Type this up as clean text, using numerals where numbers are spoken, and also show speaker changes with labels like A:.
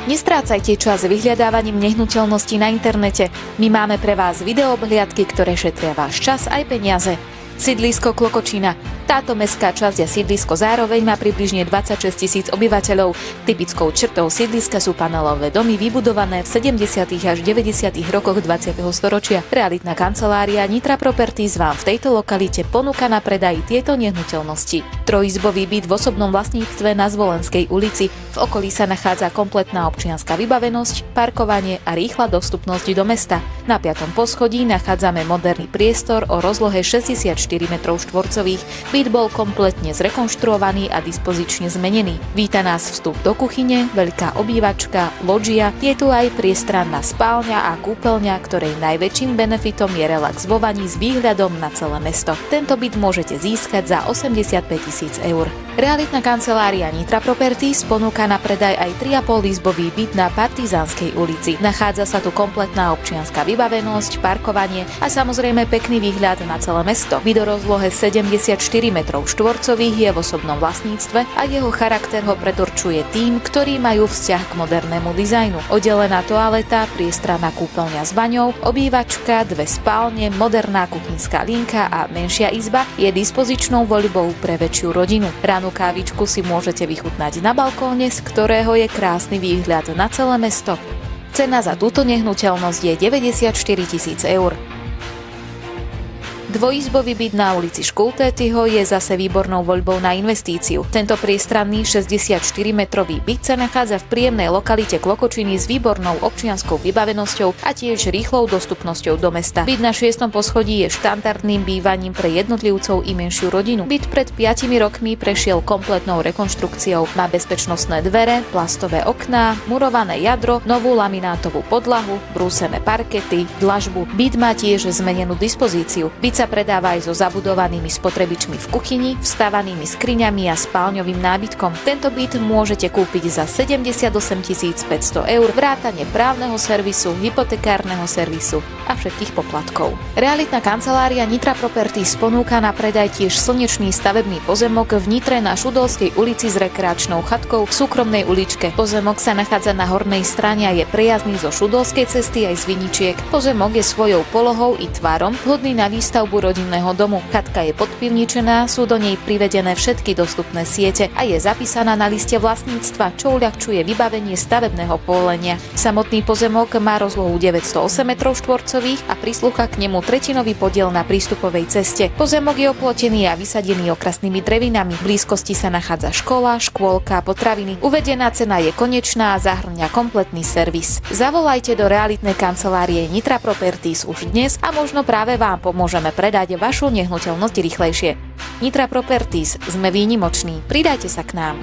A: Nestrácajte čas vyhľadávaním nehnuteľností na internete. My máme pre vás videoobhliadky, ktoré šetria váš čas aj peniaze. Sídlisko Klokočína. Táto mestská časť a sídlisko zároveň má približne 26 000 obyvateľov. Typickou črtou sídliska sú panelové domy vybudované v 70. až 90. rokoch 20. storočia. Realitná kancelária Nitra Properties vám v tejto lokalite ponúka na predaj tieto nehnuteľnosti. Trojizbový byt v osobnom vlastníctve na Zvolenskej ulici. V okolí sa nachádza kompletná občianska vybavenosť, parkovanie a rýchla dostupnosť do mesta. Na 5. poschodí nachádzame moderný priestor o rozlohe 64 m². Byt bol kompletne zrekonštruovaný a dispozične zmenený. Víta nás vstup do kuchyne, veľká obývačka, lodžia, je tu aj priestranná spálňa a kúpeľňa, ktorej najväčším benefitom je relax vo vani s výhľadom na celé mesto. Tento byt môžete získať za 85 000 eur. Realitná kancelária Nitra Properties ponúka na predaj aj 3,5-izbový byt na Partizánskej ulici. Nachádza sa tu kompletná občianska vybavenosť, parkovanie a samozrejme pekný výhľad na celé mesto. Byt o rozlohe 74 m² je v osobnom vlastníctve a jeho charakter ho predurčuje tým, ktorí majú vzťah k modernému dizajnu. Oddelená toaleta, priestranná kúpeľňa s vaňou, obývačka, 2 spálne, moderná kuchynská linka a menšia izba je dispozičnou voľbou pre väčšiu rodinu. Ranú kávičku si môžete vychutnať na balkóne, z ktorého je krásny výhľad na celé mesto. Cena za túto nehnuteľnosť je 94 000 eur. Dvojizbový byt na ulici Škultétyho je zase výbornou voľbou na investíciu. Tento priestranný 64-metrový byt sa nachádza v príjemnej lokalite Klokočíny s výbornou občianskou vybavenosťou a tiež rýchlou dostupnosťou do mesta. Byt na 6. poschodí je štandardným bývaním pre jednotlivcov i menšiu rodinu. Byt pred 5 rokmi prešiel kompletnou rekonštrukciou. Má bezpečnostné dvere, plastové okná, murované jadro, novú laminátovú podlahu, brúsené parkety, dlažbu. Byt má tiež zmenenú dispozíciu. Byt sa predáva aj so zabudovanými spotrebičmi v kuchyni, vstavanými skriňami a spálňovým nábytkom. Tento byt môžete kúpiť za 78 500 eur vrátane právneho servisu, hypotekárneho servisu a všetkých poplatkov. Realitná kancelária Nitra Properties ponúka na predaj tiež slnečný stavebný pozemok v Nitre na Šudolskej ulici s rekreačnou chatkou v súkromnej uličke. Pozemok sa nachádza na hornej strane a je prejazdný zo Šudolskej cesty aj z Viničiek. Pozemok je svojou polohou i tvarom vhodný na výstavbu rodinného domu. Chatka je podpivničená, sú do nej privedené všetky dostupné siete a je zapísaná na liste vlastníctva, čo uľahčuje vybavenie stavebného povolenia. Samotný pozemok má rozlohu 908 m² a prislúcha k nemu tretinový podiel na prístupovej ceste. Pozemok je oplotený a vysadený okrasnými drevinami. V blízkosti sa nachádza škola, škôlka, potraviny. Uvedená cena je konečná a zahŕňa kompletný servis. Zavolajte do realitnej kancelárie Nitra Properties už dnes a možno práve vám pomôžeme predať vašu nehnuteľnosť rýchlejšie. Nitra Properties, sme výnimoční, pridajte sa k nám.